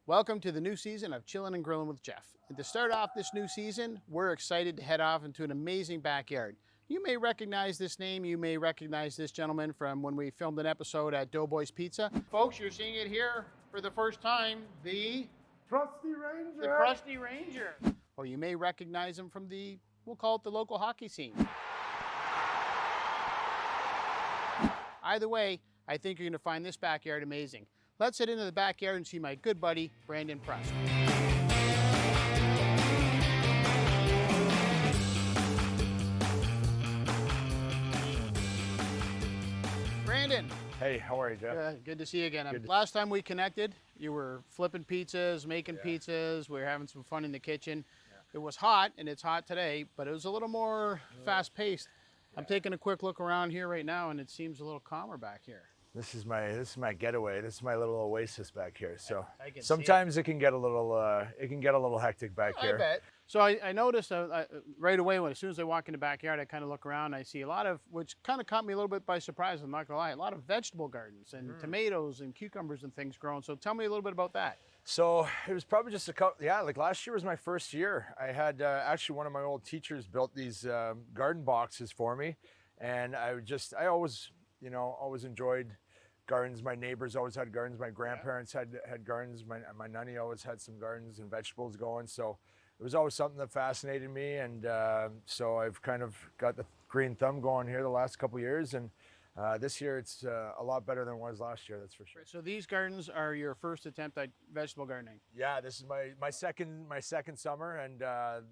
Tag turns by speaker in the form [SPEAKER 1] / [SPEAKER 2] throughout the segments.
[SPEAKER 1] Welcome to the new season of Chillin N Grillin with Jeff. And to start off this new season, we're excited to head off into an amazing backyard. You may recognize this name, you may recognize this gentleman from when we filmed an episode at Doughboys Pizza. Folks, you're seeing it here for the first time, the
[SPEAKER 2] Trusty Ranger.
[SPEAKER 1] The Crusty Ranger. Or you may recognize him from the, we'll call it the local hockey scene. Either way, I think you're going to find this backyard amazing. Let's head into the backyard and see my good buddy, Brandon Prust. Brandon.
[SPEAKER 2] Hey, how are you, Jeff?
[SPEAKER 1] Good to see you again. Last time we connected, you were flipping pizzas, making pizzas. We were having some fun in the kitchen. It was hot, and it's hot today, but it was a little more fast-paced. I'm taking a quick look around here right now, and it seems a little calmer back here.
[SPEAKER 2] This is my getaway. This is my little oasis back here. So
[SPEAKER 1] I can
[SPEAKER 2] sometimes it can get a little hectic back here.
[SPEAKER 1] I bet. So I noticed right away as soon as I walk in the backyard, I kind of look around. I see a lot of, which kind of caught me a little bit by surprise. I'm not gonna lie, a lot of vegetable gardens and tomatoes and cucumbers and things growing. So tell me a little bit about that.
[SPEAKER 2] So it was probably just a couple. Yeah, like last year was my first year. I had actually one of my old teachers built these garden boxes for me, and I always enjoyed gardens. My neighbors always had gardens. My grandparents had gardens. My nanny always had some gardens and vegetables going. So it was always something that fascinated me. And so I've kind of got the green thumb going here the last couple of years. And this year it's a lot better than it was last year, that's for sure.
[SPEAKER 1] So these gardens are your first attempt at vegetable gardening?
[SPEAKER 2] Yeah, this is my second summer, and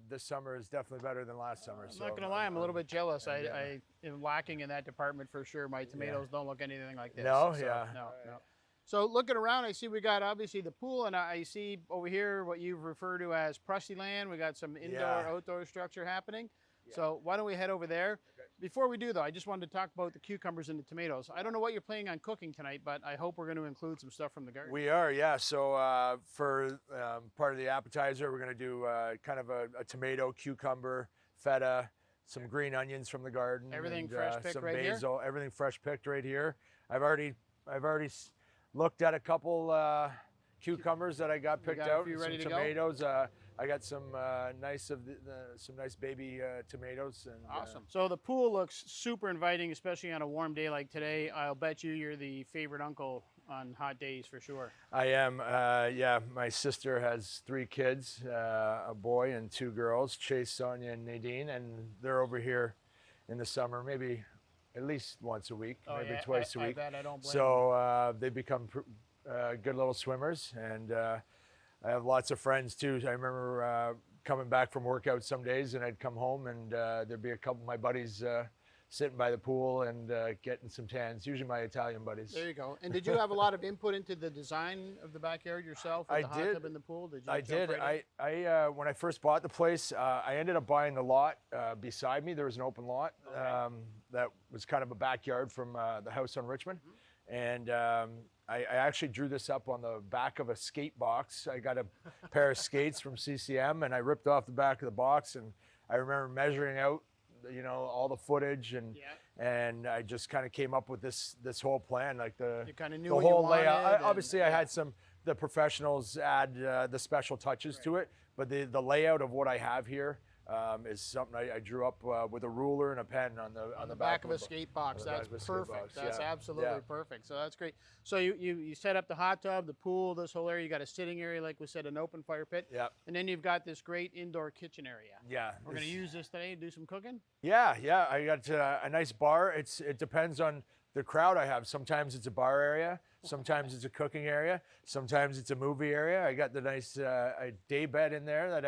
[SPEAKER 2] this summer is definitely better than last summer.
[SPEAKER 1] I'm not gonna lie, I'm a little bit jealous. I am lacking in that department for sure. My tomatoes don't look anything like this.
[SPEAKER 2] No,
[SPEAKER 1] No. So looking around, I see we got obviously the pool, and I see over here what you've referred to as Prusty Land. We got some indoor-outdoor structure happening. So why don't we head over there? Okay. Before we do though, I just wanted to talk about the cucumbers and the tomatoes. I don't know what you're planning on cooking tonight, but I hope we're going to include some stuff from the garden.
[SPEAKER 2] We are, yeah. So for part of the appetizer, we're going to do kind of a tomato, cucumber, feta, some green onions from the garden.
[SPEAKER 1] Everything
[SPEAKER 2] and,
[SPEAKER 1] fresh picked
[SPEAKER 2] some
[SPEAKER 1] right
[SPEAKER 2] basil,
[SPEAKER 1] here?
[SPEAKER 2] Everything fresh picked right here. I've already looked at a couple cucumbers that I got picked out.
[SPEAKER 1] Ready to
[SPEAKER 2] tomatoes.
[SPEAKER 1] go?
[SPEAKER 2] I got some nice baby tomatoes. And,
[SPEAKER 1] awesome. So the pool looks super inviting, especially on a warm day like today. I'll bet you're the favorite uncle on hot days for sure.
[SPEAKER 2] I am. Yeah, my sister has 3 kids, a boy and 2 girls, Chase, Sonia, and Nadine, and they're over here in the summer, maybe at least once a week, maybe twice a week.
[SPEAKER 1] I bet. I don't blame
[SPEAKER 2] so they become good little swimmers, and I have lots of friends too. I remember coming back from workout some days, and I'd come home, and there'd be a couple of my buddies sitting by the pool and getting some tans. Usually my Italian buddies.
[SPEAKER 1] There you go. And did you have a lot of input into the design of the backyard yourself? With the hot tub in the pool? Did you?
[SPEAKER 2] I did. I when I first bought the place, I ended up buying the lot beside me. There was an open lot that was kind of a backyard from the house on Richmond, and I actually drew this up on the back of a skate box. I got a pair of skates from CCM, and I ripped off the back of the box, and I remember measuring out, all the footage, and I just kind of came up with this whole plan, like the whole layout. Obviously, I had the professionals add the special touches to it, but the layout of what I have here is something I drew up with a ruler and a pen on the back
[SPEAKER 1] of a skate box. That's perfect. That's absolutely perfect. So that's great. So you set up the hot tub, the pool, this whole area. You got a sitting area, like we said, an open fire pit.
[SPEAKER 2] Yeah.
[SPEAKER 1] And then you've got this great indoor kitchen area.
[SPEAKER 2] Yeah.
[SPEAKER 1] We're going to use this today to do some cooking?
[SPEAKER 2] Yeah. I got a nice bar. It depends on the crowd I have. Sometimes it's a bar area. Sometimes it's a cooking area. Sometimes it's a movie area. I got the nice day bed in there that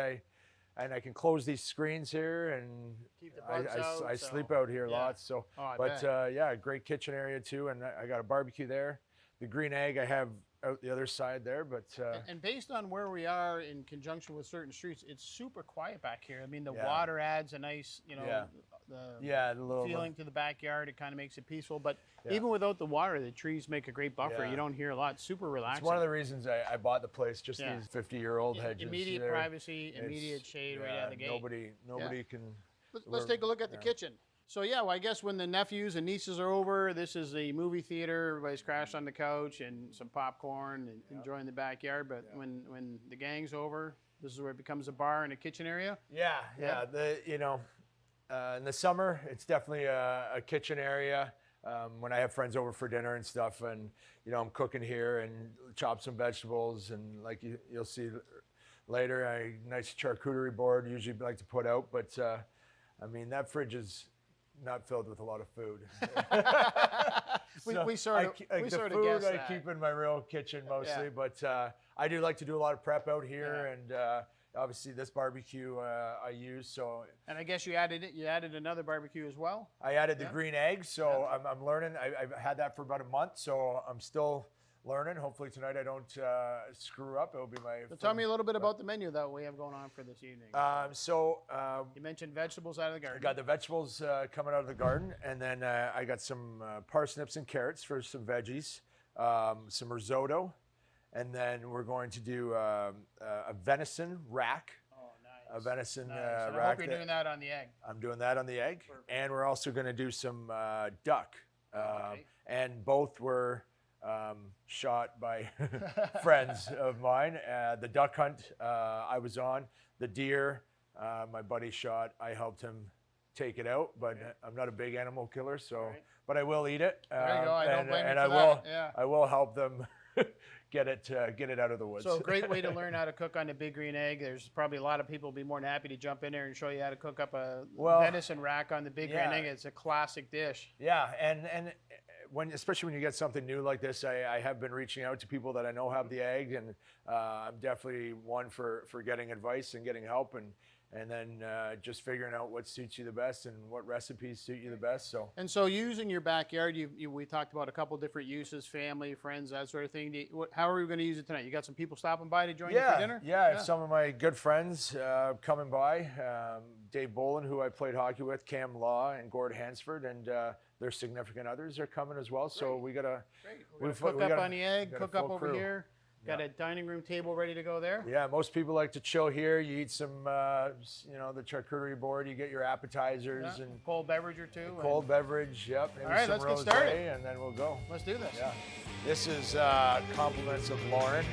[SPEAKER 2] I can close these screens here, and
[SPEAKER 1] keep the bugs out,
[SPEAKER 2] I sleep out here lots. So,
[SPEAKER 1] bet.
[SPEAKER 2] Great kitchen area too, and I got a barbecue there. The green egg I have out the other side there, but
[SPEAKER 1] and based on where we are in conjunction with certain streets, it's super quiet back here. I mean, the water adds a nice, the little feeling to the backyard. It kind of makes it peaceful, but even without the water, the trees make a great buffer. You don't hear a lot. Super relaxing.
[SPEAKER 2] It's one of the reasons I bought the place. Just these 50-year-old hedges.
[SPEAKER 1] Immediate privacy, immediate shade right out of the gate.
[SPEAKER 2] Nobody can.
[SPEAKER 1] Let's take a look at the kitchen. So yeah, well, I guess when the nephews and nieces are over, this is a movie theater. Everybody's crashed on the couch and some popcorn and enjoying the backyard. But when the gang's over, this is where it becomes a bar and a kitchen area.
[SPEAKER 2] Yeah. In the summer, it's definitely a kitchen area. When I have friends over for dinner and stuff, and I'm cooking here and chop some vegetables, and like you'll see later, a nice charcuterie board usually like to put out. But I mean, that fridge is not filled with a lot of food.
[SPEAKER 1] We sort of guess
[SPEAKER 2] I
[SPEAKER 1] that.
[SPEAKER 2] keep in my real kitchen mostly, but I do like to do a lot of prep out here, and obviously this barbecue I use. So,
[SPEAKER 1] and I guess you added another barbecue as well.
[SPEAKER 2] I added the green eggs, so I'm learning. I've had that for about a month, so I'm still learning. Hopefully tonight I don't screw up. It'll be my.
[SPEAKER 1] So tell me a little bit about the menu that we have going on for this evening. You mentioned vegetables out of the garden.
[SPEAKER 2] I got the vegetables coming out of the garden, and then I got some parsnips and carrots for some veggies, some risotto, and then we're going to do a venison rack.
[SPEAKER 1] Oh, nice.
[SPEAKER 2] A venison
[SPEAKER 1] nice.
[SPEAKER 2] rack.
[SPEAKER 1] I hope you're doing that on the egg.
[SPEAKER 2] I'm doing that on the egg, and we're also going to do some duck.
[SPEAKER 1] Okay.
[SPEAKER 2] And both were shot by friends of mine. The duck hunt I was on. The deer, my buddy shot. I helped him take it out, but I'm not a big animal killer, so but I will eat it.
[SPEAKER 1] There you go. I don't blame you for
[SPEAKER 2] I
[SPEAKER 1] that.
[SPEAKER 2] will.
[SPEAKER 1] Yeah.
[SPEAKER 2] I will help them get it out of the woods.
[SPEAKER 1] So a great way to learn how to cook on the big green egg. There's probably a lot of people will be more than happy to jump in there and show you how to cook up a venison rack on the big green egg. It's a classic dish.
[SPEAKER 2] Yeah, and especially when you get something new like this, I have been reaching out to people that I know have the egg, and I'm definitely one for getting advice and getting help, and then just figuring out what suits you the best and what recipes suit you the best. So
[SPEAKER 1] using your backyard, we talked about a couple different uses, family, friends, that sort of thing. How are we going to use it tonight? You got some people stopping by to join you for dinner?
[SPEAKER 2] Yeah, I have some of my good friends coming by. Dave Bolin, who I played hockey with, Cam Law, and Gord Hansford, and their significant others are coming as well. So we got to
[SPEAKER 1] cook up on the egg, cook up over here. Got a dining room table ready to go there?
[SPEAKER 2] Yeah, most people like to chill here. You eat some, the charcuterie board. You get your appetizers and
[SPEAKER 1] cold beverage or two.
[SPEAKER 2] Cold beverage, yep. Maybe
[SPEAKER 1] all right, let's get started.
[SPEAKER 2] And then we'll go.
[SPEAKER 1] Let's do this.
[SPEAKER 2] Yeah. This is compliments of Lauren.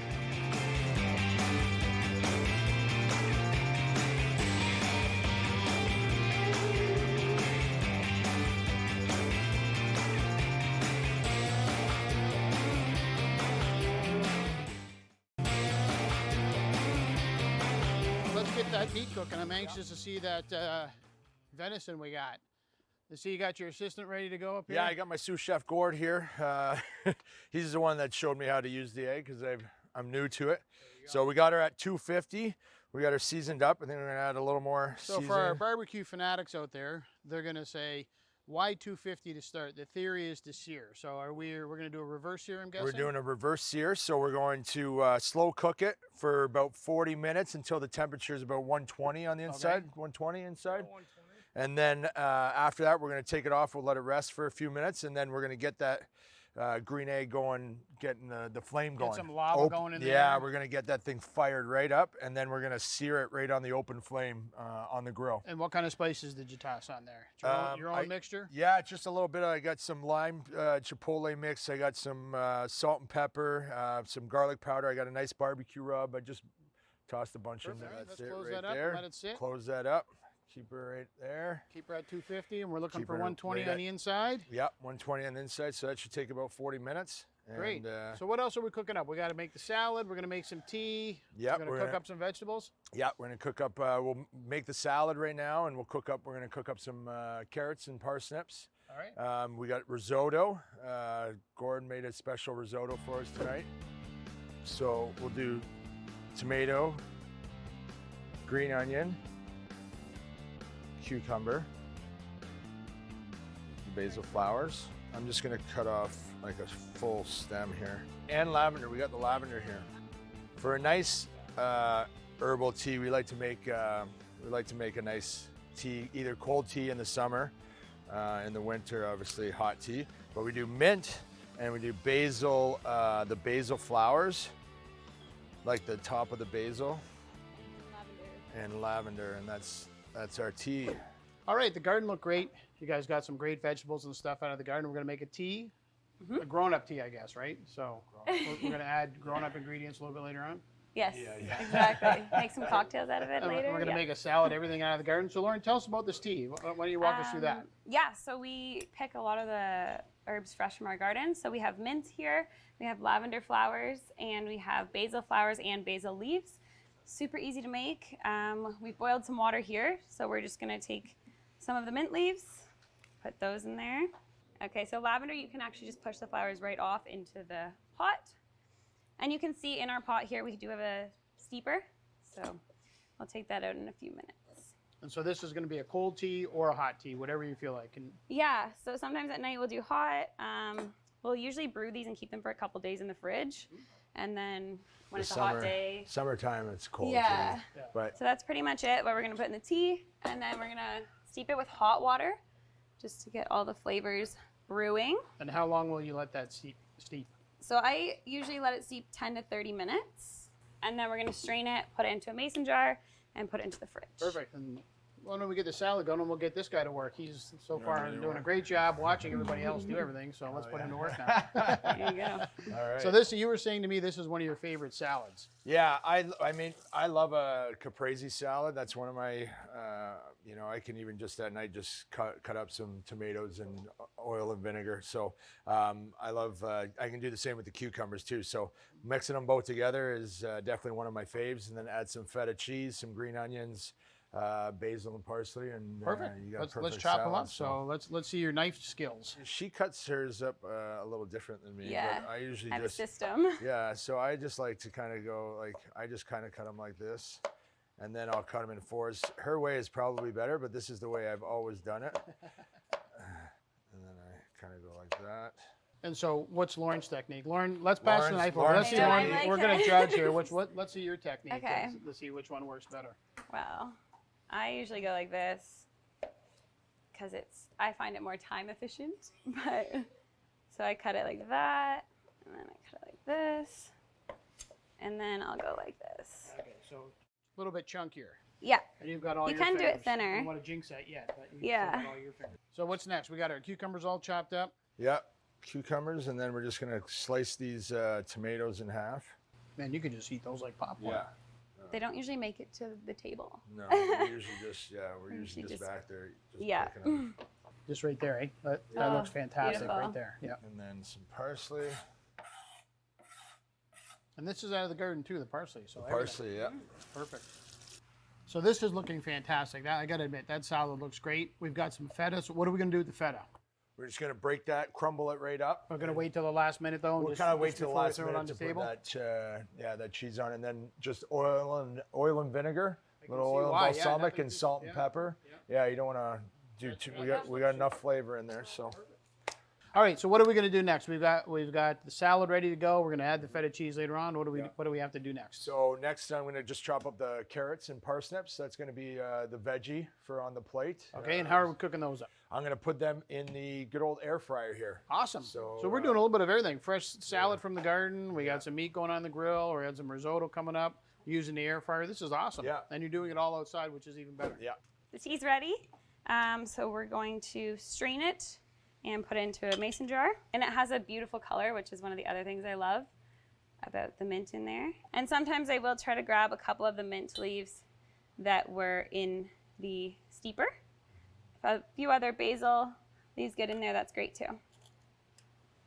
[SPEAKER 1] That meat cooking. I'm anxious to see that venison we got. I see you got your assistant ready to go up here?
[SPEAKER 2] Yeah, I got my sous chef Gord here. He's the one that showed me how to use the egg because I'm new to it. So we got her at 250. We got her seasoned up. I think we're going to add a little more seasoning.
[SPEAKER 1] For our barbecue fanatics out there, they're going to say, why 250 to start? The theory is to sear. So we're going to do a reverse sear, I'm guessing?
[SPEAKER 2] We're doing a reverse sear. So we're going to slow cook it for about 40 minutes until the temperature is about 120 on the inside, 120 inside. 120. And then after that, we're going to take it off. We'll let it rest for a few minutes, and then we're going to get that green egg going, getting the flame going.
[SPEAKER 1] Get some lava going in there.
[SPEAKER 2] Yeah, we're going to get that thing fired right up, and then we're going to sear it right on the open flame on the grill.
[SPEAKER 1] And what kind of spices did you toss on there? Your own mixture?
[SPEAKER 2] Yeah, just a little bit. I got some lime chipotle mix. I got some salt and pepper, some garlic powder. I got a nice barbecue rub. I just tossed a bunch in there.
[SPEAKER 1] Let's close that up and let it sit.
[SPEAKER 2] Close that up. Keep her right there.
[SPEAKER 1] Keep her at 250, and we're looking for 120 on the inside.
[SPEAKER 2] Yep, 120 on the inside, so that should take about 40 minutes.
[SPEAKER 1] Great. So what else are we cooking up? We got to make the salad. We're going to make some tea.
[SPEAKER 2] Yep.
[SPEAKER 1] We're going to cook up some vegetables.
[SPEAKER 2] Yeah, we're going to cook up. We'll make the salad right now, and we're going to cook up some carrots and parsnips.
[SPEAKER 1] All right.
[SPEAKER 2] We got risotto. Gordon made a special risotto for us tonight. So we'll do tomato, green onion, cucumber, basil flowers. I'm just gonna cut off like a full stem here. And lavender, we got the lavender here. For a nice herbal tea, we like to make a nice tea, either cold tea in the summer, in the winter, obviously hot tea. But we do mint and we do basil, the basil flowers, like the top of the basil.
[SPEAKER 3] And lavender.
[SPEAKER 2] And lavender, and that's our tea.
[SPEAKER 1] All right, the garden looked great. You guys got some great vegetables and stuff out of the garden. We're gonna make a tea, a grown-up tea, I guess, right? So we're gonna add grown-up ingredients a little bit later on.
[SPEAKER 3] Yes,
[SPEAKER 2] Yeah.
[SPEAKER 3] exactly. Make some cocktails out of it
[SPEAKER 1] And
[SPEAKER 3] later.
[SPEAKER 1] we're gonna make a salad, everything out of the garden. So Lauren, tell us about this tea. Why don't you walk us through that?
[SPEAKER 3] Yeah, so we pick a lot of the herbs fresh from our garden. So we have mint here, we have lavender flowers, and we have basil flowers and basil leaves. Super easy to make. We've boiled some water here, so we're just gonna take some of the mint leaves, put those in there. Okay, so lavender, you can actually just push the flowers right off into the pot. And you can see in our pot here, we do have a steeper. So I'll take that out in a few minutes.
[SPEAKER 1] And so this is going to be a cold tea or a hot tea, whatever you feel like. And
[SPEAKER 3] Yeah, so sometimes at night we'll do hot. We'll usually brew these and keep them for a couple days in the fridge. And then when it's a hot day.
[SPEAKER 2] Summertime, it's cold.
[SPEAKER 3] Yeah.
[SPEAKER 2] Too, but
[SPEAKER 3] So that's pretty much it, what we're gonna put in the tea. And then we're gonna steep it with hot water just to get all the flavors brewing.
[SPEAKER 1] and how long will you let that steep?
[SPEAKER 3] So I usually let it steep 10 to 30 minutes. And then we're gonna strain it, put it into a mason jar, and put it into the fridge.
[SPEAKER 1] Perfect. And why don't we get the salad going and we'll get this guy to work. He's so far doing a great job watching everybody else do everything. So let's put him to work now.
[SPEAKER 3] There you go.
[SPEAKER 2] all right.
[SPEAKER 1] So this, you were saying to me, this is one of your favorite salads.
[SPEAKER 2] Yeah, I mean, I love a Caprese salad. That's one of my, you know, I can even just that night just cut up some tomatoes and oil and vinegar. So I love, I can do the same with the cucumbers too. So mixing them both together is definitely one of my faves. And then add some feta cheese, some green onions, basil and parsley, and
[SPEAKER 1] Perfect.
[SPEAKER 2] you got
[SPEAKER 1] Let's
[SPEAKER 2] perfect
[SPEAKER 1] chop them
[SPEAKER 2] salad.
[SPEAKER 1] up. So let's see your knife skills.
[SPEAKER 2] She cuts hers up a little different than me.
[SPEAKER 3] Yeah,
[SPEAKER 2] But I usually
[SPEAKER 3] I have a
[SPEAKER 2] just
[SPEAKER 3] system.
[SPEAKER 2] yeah, so I just like to kind of go like I just kind of cut them like this, and then I'll cut them in fours. Her way is probably better, but this is the way I've always done it. And then I kind of go like that.
[SPEAKER 1] And so what's Lauren's technique? Lauren, let's pass the knife over.
[SPEAKER 2] Lauren's
[SPEAKER 1] Let's see,
[SPEAKER 3] technique.
[SPEAKER 1] Lauren,
[SPEAKER 3] I like
[SPEAKER 1] we're going
[SPEAKER 3] it.
[SPEAKER 1] to judge here. Let's see your technique.
[SPEAKER 3] Okay.
[SPEAKER 1] Let's see which one works better.
[SPEAKER 3] Well, I usually go like this because I find it more time efficient. But so I cut it like that, and then I cut it like this, and then I'll go like this.
[SPEAKER 1] Okay, so a little bit chunkier.
[SPEAKER 3] Yeah.
[SPEAKER 1] And you've got all
[SPEAKER 3] You
[SPEAKER 1] your
[SPEAKER 3] can do it
[SPEAKER 1] fingers.
[SPEAKER 3] thinner.
[SPEAKER 1] I don't want to jinx that yet, but you
[SPEAKER 3] Yeah.
[SPEAKER 1] still got all your fingers. So what's next? We got our cucumbers all chopped up.
[SPEAKER 2] Yep, cucumbers, and then we're just gonna slice these tomatoes in half.
[SPEAKER 1] Man, you could just eat those like popcorn.
[SPEAKER 2] Yeah.
[SPEAKER 3] They don't usually make it to the table.
[SPEAKER 2] No, we're usually just we're usually just
[SPEAKER 3] just-
[SPEAKER 2] back there. Just
[SPEAKER 3] Yeah.
[SPEAKER 2] picking 'em.
[SPEAKER 1] Just right there, eh? That
[SPEAKER 3] Oh,
[SPEAKER 1] looks fantastic
[SPEAKER 3] beautiful.
[SPEAKER 1] right there. Yeah.
[SPEAKER 2] And then some parsley.
[SPEAKER 1] And this is out of the garden too, the parsley. So everything.
[SPEAKER 2] Parsley, yeah.
[SPEAKER 1] Perfect. So this is looking fantastic. I got to admit, that salad looks great. We've got some feta. So what are we going to do with the feta?
[SPEAKER 2] We're just gonna break that, crumble it right up.
[SPEAKER 1] We're going to wait till the last minute though. and
[SPEAKER 2] We'll
[SPEAKER 1] just-
[SPEAKER 2] kind of wait
[SPEAKER 1] just
[SPEAKER 2] till the
[SPEAKER 1] before we
[SPEAKER 2] last
[SPEAKER 1] throw it
[SPEAKER 2] minute
[SPEAKER 1] on
[SPEAKER 2] to
[SPEAKER 1] the
[SPEAKER 2] put
[SPEAKER 1] table.
[SPEAKER 2] that cheese on, and then just oil and vinegar,
[SPEAKER 1] can
[SPEAKER 2] little
[SPEAKER 1] see
[SPEAKER 2] oil,
[SPEAKER 1] why,
[SPEAKER 2] and
[SPEAKER 1] yeah,
[SPEAKER 2] balsamic,
[SPEAKER 1] nothing
[SPEAKER 2] and
[SPEAKER 1] too-
[SPEAKER 2] salt and
[SPEAKER 1] yeah,
[SPEAKER 2] pepper. Yeah, you don't want to do too. We got enough flavor in there, so.
[SPEAKER 1] All right. So what are we going to do next? We've got the salad ready to go. We're going to add the feta cheese later on. What do we have to do next?
[SPEAKER 2] So next, I'm gonna just chop up the carrots and parsnips. That's gonna be the veggie for on the plate.
[SPEAKER 1] Okay. And how are we cooking those up?
[SPEAKER 2] I'm gonna put them in the good old air fryer here.
[SPEAKER 1] Awesome.
[SPEAKER 2] So,
[SPEAKER 1] So we're doing a little bit of everything. Fresh salad from the garden. We got some meat going on the grill. We had some risotto coming up using the air fryer. This is awesome.
[SPEAKER 2] Yeah.
[SPEAKER 1] And you're doing it all outside, which is even better.
[SPEAKER 2] Yeah.
[SPEAKER 3] The tea's ready. So we're going to strain it and put it into a mason jar. And it has a beautiful color, which is one of the other things I love about the mint in there. And sometimes I will try to grab a couple of the mint leaves that were in the steeper. If a few other basil leaves get in there, that's great too.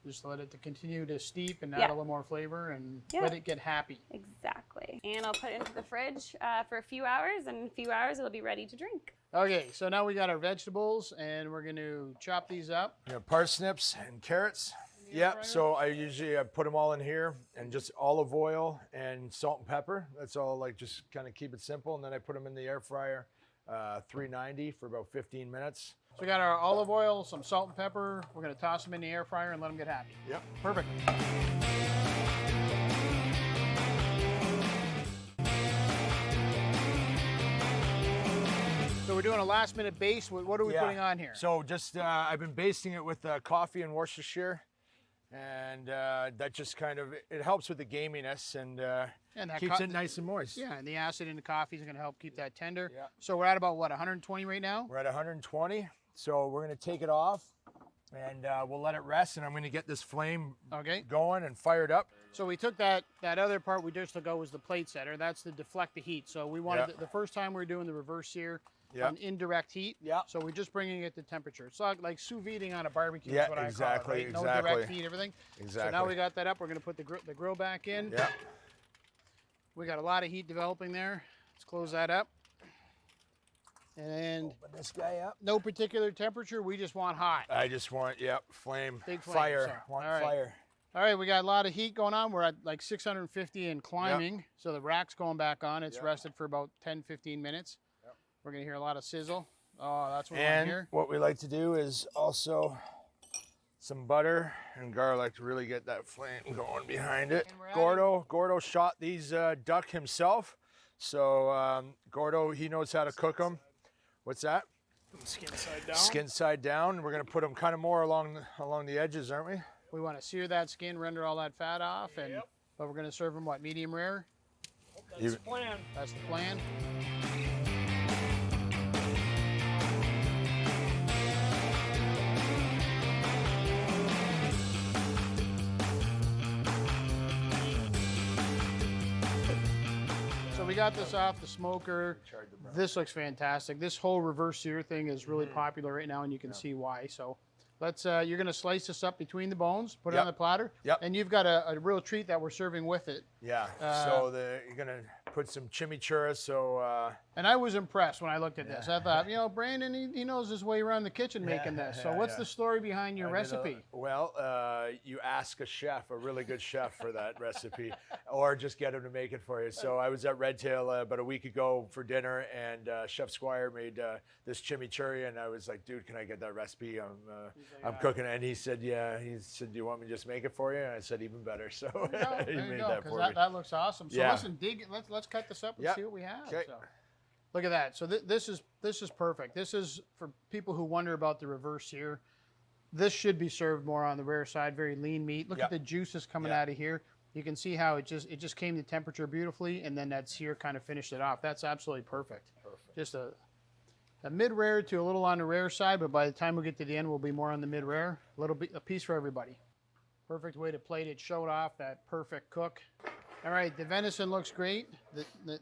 [SPEAKER 1] Just let it to continue to steep and add
[SPEAKER 3] Yeah.
[SPEAKER 1] a little more flavor and
[SPEAKER 3] Yeah.
[SPEAKER 1] let it get happy.
[SPEAKER 3] Exactly. And I'll put it into the fridge for a few hours, and in a few hours it'll be ready to drink.
[SPEAKER 1] Okay, so now we got our vegetables and we're going to chop these up.
[SPEAKER 2] Parsnips and carrots. Yep. So I usually put them all in here and just olive oil and salt and pepper. That's all. Like just kind of keep it simple, and then I put them in the air fryer, 390 for about 15 minutes.
[SPEAKER 1] So we got our olive oil, some salt and pepper. We're going to toss them in the air fryer and let them get happy.
[SPEAKER 2] Yep.
[SPEAKER 1] Perfect. So we're doing a last minute base. What are we putting on here?
[SPEAKER 2] So just I've been basting it with coffee and Worcestershire, And that just kind of, it helps with the gaminess and
[SPEAKER 1] that
[SPEAKER 2] keeps it nice and moist.
[SPEAKER 1] Yeah, and the acid in the coffee is going to help keep that tender.
[SPEAKER 2] Yeah.
[SPEAKER 1] So we're at about, what, 120 right now?
[SPEAKER 2] We're at 120. So we're going to take it off and we'll let it rest. And I'm going to get this flame going and fired up.
[SPEAKER 1] So we took that other part we just took out was the plate setter. That's to deflect the heat. So we wanted, the first time we were doing the reverse sear, on indirect heat.
[SPEAKER 2] Yeah.
[SPEAKER 1] So we're just bringing it to temperature. It's like sous videing on a barbecue is what
[SPEAKER 2] exactly,
[SPEAKER 1] I call it, right? No direct heat, everything.
[SPEAKER 2] Exactly.
[SPEAKER 1] So now we got that up. We're going to put the grill back in.
[SPEAKER 2] Yeah.
[SPEAKER 1] We got a lot of heat developing there. Let's close that up. And
[SPEAKER 2] open this guy up.
[SPEAKER 1] No particular temperature. We just want hot.
[SPEAKER 2] I just want, flame.
[SPEAKER 1] Big flame.
[SPEAKER 2] Fire.
[SPEAKER 1] So,
[SPEAKER 2] Want fire.
[SPEAKER 1] All right, we got a lot of heat going on. We're at like 650 and climbing. So the rack's going back on. It's rested for about 10, 15 minutes. We're going to hear a lot of sizzle. Oh, that's what we want to hear.
[SPEAKER 2] What we like to do is also some butter and garlic to really get that flame going behind it. Gordo shot these duck himself. So Gordo, he knows how to cook them. What's that?
[SPEAKER 1] Skin side down.
[SPEAKER 2] Skin side down. We're going to put them kind of more along the edges, aren't we?
[SPEAKER 1] We want to sear that skin, render all that fat off, and but we're going to serve them, what, medium rare?
[SPEAKER 4] That's the plan.
[SPEAKER 1] That's the plan. So we got this off the smoker. This looks fantastic. This whole reverse sear thing is really popular right now, and you can see why. So let's, you're going to slice this up between the bones, put it on the platter, and you've got a real treat that we're serving with it.
[SPEAKER 2] Yeah, so you're going to put some chimichurri, so...
[SPEAKER 1] And I was impressed when I looked at this. I thought, you know, Brandon, he knows his way around the kitchen making this. So what's the story behind your recipe?
[SPEAKER 2] You ask a chef, a really good chef for that recipe, or just get him to make it for you. So I was at Redtail about a week ago for dinner, and Chef Squire made this chimichurri, and I was like, dude, can I get that recipe? I'm cooking it. And he said, yeah. He said, do you want me to just make it for you? And I said, even better. So he made that for me.
[SPEAKER 1] That looks awesome. So listen, let's cut this up and see what we have.
[SPEAKER 2] Okay.
[SPEAKER 1] So. Look at that. So this is perfect. This is for people who wonder about the reverse sear. This should be served more on the rare side, very lean meat. Look at the juices coming out of here. You can see how it just came to temperature beautifully, and then that sear kind of finished it off. That's absolutely perfect. Just a mid-rare to a little on the rare side, but by the time we get to the end, we'll be more on the mid-rare. A piece for everybody. Perfect way to plate it. Show it off, that perfect cook. All right, the venison looks great.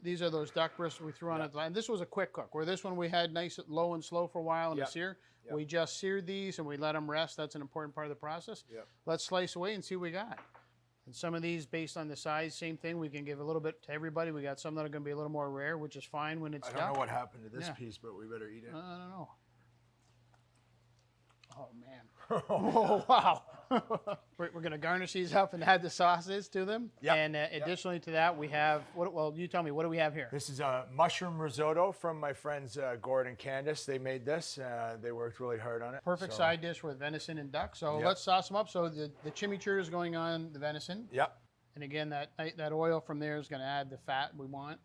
[SPEAKER 1] These are those duck briskets we threw on at the line. This was a quick cook, where this one we had nice low and slow for a while in the sear. We just seared these and we let them rest. That's an important part of the process. Let's slice away and see what we got. And some of these, based on the size, same thing. We can give a little bit to everybody. We got some that are going to be a little more rare, which is fine when it's
[SPEAKER 2] I don't know what happened to this piece, but we better eat it.
[SPEAKER 1] I don't know. Oh, man. Oh, wow. We're going to garnish these up and add the sauces to them. And additionally to that, we have, well, you tell me, what do we have here?
[SPEAKER 2] This is a mushroom risotto from my friends Gord and Candace. They made this. They worked really hard on it.
[SPEAKER 1] Perfect side dish with venison and duck. So let's sauce them up. So the chimichurri is going on the venison. And again, that oil from there is going to add the fat we want.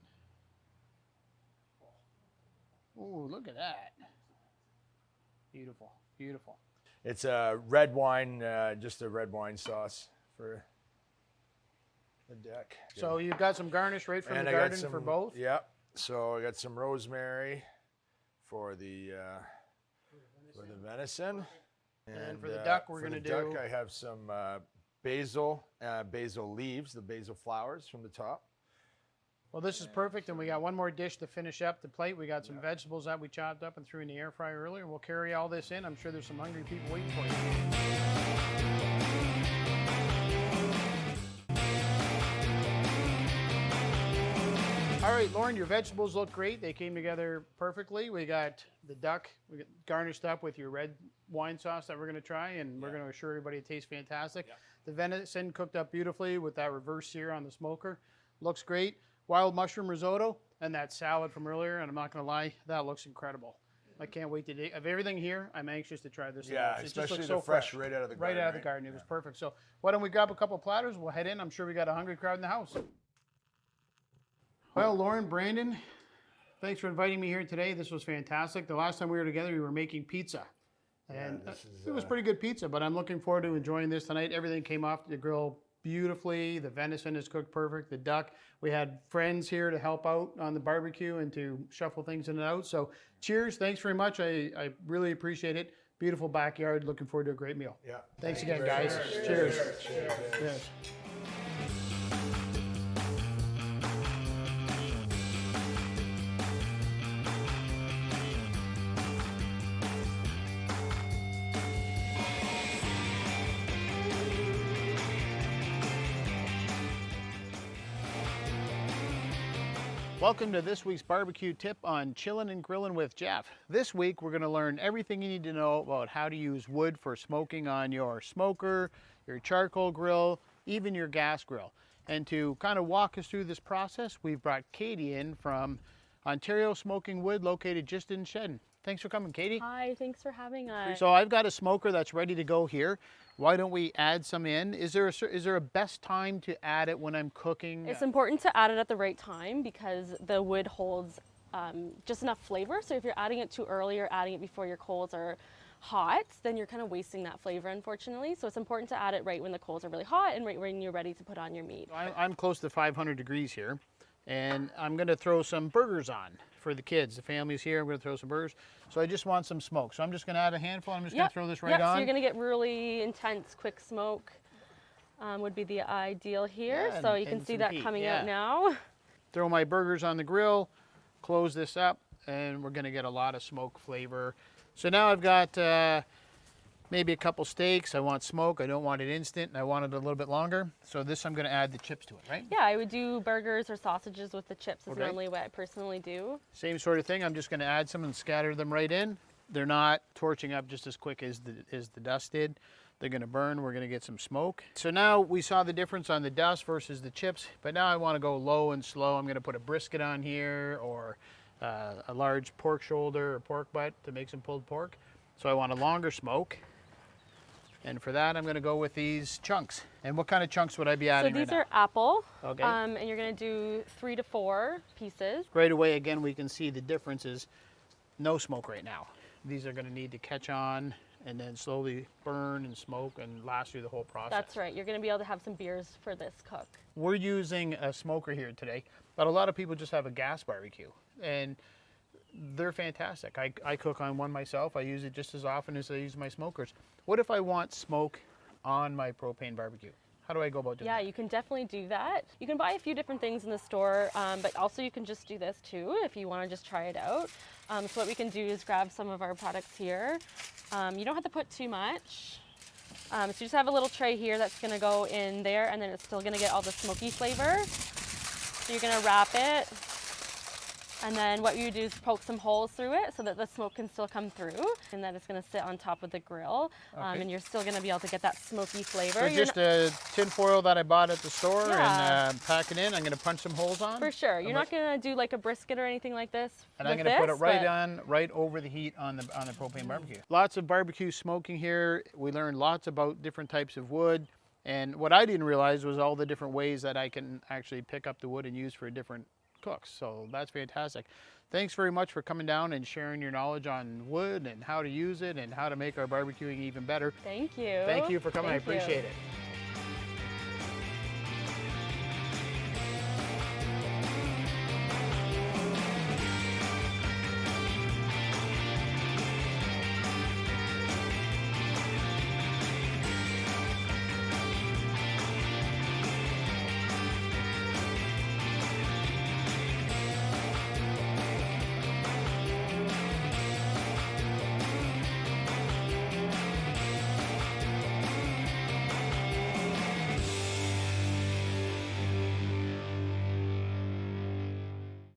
[SPEAKER 1] Ooh, look at that. Beautiful. Beautiful.
[SPEAKER 2] It's a red wine, just a red wine sauce for the duck.
[SPEAKER 1] So you've got some garnish right from the garden for both?
[SPEAKER 2] Yeah. So I got some rosemary for the venison.
[SPEAKER 1] And for the duck, we're going to do...
[SPEAKER 2] I have some basil leaves, the basil flowers from the top.
[SPEAKER 1] Well, this is perfect, and we got one more dish to finish up the plate. We got some vegetables that we chopped up and threw in the air fryer earlier. We'll carry all this in. I'm sure there's some hungry people waiting for you. All right, Lauren, your vegetables look great. They came together perfectly. We got the duck garnished up with your red wine sauce that we're going to try, and we're going to assure everybody it tastes fantastic. The venison cooked up beautifully with that reverse sear on the smoker. Looks great. Wild mushroom risotto and that salad from earlier, and I'm not going to lie, that looks incredible. I can't wait to dig. Of everything here, I'm anxious to try this.
[SPEAKER 2] Yeah, especially the fresh right out of the garden.
[SPEAKER 1] Right out of the garden. It was perfect. So why don't we grab a couple platters? We'll head in. I'm sure we got a hungry crowd in the house. Well, Lauren, Brandon, thanks for inviting me here today. This was fantastic. The last time we were together, we were making pizza. And
[SPEAKER 2] this is,
[SPEAKER 1] it was pretty good pizza, but I'm looking forward to enjoying this tonight. Everything came off the grill beautifully. The venison is cooked perfect. The duck, we had friends here to help out on the barbecue and to shuffle things in and out. So cheers. Thanks very much. I really appreciate it. Beautiful backyard. Looking forward to a great meal.
[SPEAKER 2] Yeah.
[SPEAKER 1] Thanks again, guys. Cheers. Cheers. Welcome to this week's barbecue tip on Chillin N Grillin with Jeff. This week we're going to learn everything you need to know about how to use wood for smoking on your smoker, your charcoal grill, even your gas grill. And to kind of walk us through this process, we've brought Katie in from Ontario Smoking Wood, located just in Shedden. Thanks for coming, Katie.
[SPEAKER 5] Hi, thanks for having us.
[SPEAKER 1] So I've got a smoker that's ready to go here. Why don't we add some in? Is there a best time to add it when I'm cooking?
[SPEAKER 5] It's important to add it at the right time because the wood holds just enough flavor. So if you're adding it too early or adding it before your coals are hot, then you're kind of wasting that flavor, unfortunately. So it's important to add it right when the coals are really hot and right when you're ready to put on your meat.
[SPEAKER 1] I'm close to 500 degrees here, and I'm going to throw some burgers on for the kids. The family's here. I'm going to throw some burgers. So I just want some smoke. So I'm just going to add a handful. I'm just going to throw this right on.
[SPEAKER 5] So you're going to get really intense, quick smoke would be the ideal here.
[SPEAKER 1] Yeah,
[SPEAKER 5] so you can
[SPEAKER 1] and
[SPEAKER 5] see
[SPEAKER 1] some
[SPEAKER 5] that
[SPEAKER 1] heat,
[SPEAKER 5] coming
[SPEAKER 1] yeah.
[SPEAKER 5] out now.
[SPEAKER 1] Throw my burgers on the grill, close this up, and we're going to get a lot of smoke flavor. So now I've got maybe a couple steaks. I want smoke. I don't want it instant, and I want it a little bit longer. So this, I'm going to add the chips to it, right?
[SPEAKER 5] Yeah, I would do burgers or sausages with the chips is
[SPEAKER 1] Okay.
[SPEAKER 5] normally what I personally do.
[SPEAKER 1] Same sort of thing. I'm just going to add some and scatter them right in. They're not torching up just as quick as the dust did. They're going to burn. We're going to get some smoke. So now we saw the difference on the dust versus the chips, but now I want to go low and slow. I'm going to put a brisket on here, or a large pork shoulder or pork butt to make some pulled pork. So I want a longer smoke. And for that, I'm going to go with these chunks. And what kind of chunks would I be adding
[SPEAKER 5] So these
[SPEAKER 1] right
[SPEAKER 5] are apple,
[SPEAKER 1] Okay.
[SPEAKER 5] and you're going to do 3 to 4 pieces.
[SPEAKER 1] now? Right away, again, we can see the difference is no smoke right now. These are going to need to catch on and then slowly burn and smoke and last through the whole process.
[SPEAKER 5] That's right. You're going to be able to have some beers for this cook.
[SPEAKER 1] We're using a smoker here today, but a lot of people just have a gas barbecue, and they're fantastic. I cook on one myself. I use it just as often as I use my smokers. What if I want smoke on my propane barbecue? How do I go about doing
[SPEAKER 5] Yeah,
[SPEAKER 1] that?
[SPEAKER 5] you can definitely do that. You can buy a few different things in the store, but also you can just do this too if you want to just try it out. So what we can do is grab some of our products here. You don't have to put too much. So you just have a little tray here that's going to go in there, and then it's still going to get all the smoky flavor. So you're going to wrap it. And then what you do is poke some holes through it so that the smoke can still come through, and then it's going to sit on top of the grill,
[SPEAKER 1] Okay.
[SPEAKER 5] and you're still going to be able to get that smoky flavor.
[SPEAKER 1] So
[SPEAKER 5] You're
[SPEAKER 1] just a tin foil that I bought at the store
[SPEAKER 5] Yeah.
[SPEAKER 1] and pack it in. I'm going to punch some holes on.
[SPEAKER 5] For sure. You're not going to do like a brisket or anything like this.
[SPEAKER 1] And I'm
[SPEAKER 5] with
[SPEAKER 1] going to put it
[SPEAKER 5] this,
[SPEAKER 1] right
[SPEAKER 5] but
[SPEAKER 1] on, right over the heat on the propane barbecue. Lots of barbecue smoking here. We learned lots about different types of wood. And what I didn't realize was all the different ways that I can actually pick up the wood and use for different cooks. So that's fantastic. Thanks very much for coming down and sharing your knowledge on wood and how to use it and how to make our barbecuing even better.
[SPEAKER 5] Thank you.
[SPEAKER 1] Thank you for coming.
[SPEAKER 5] Thank
[SPEAKER 1] I appreciate
[SPEAKER 5] you.
[SPEAKER 1] it.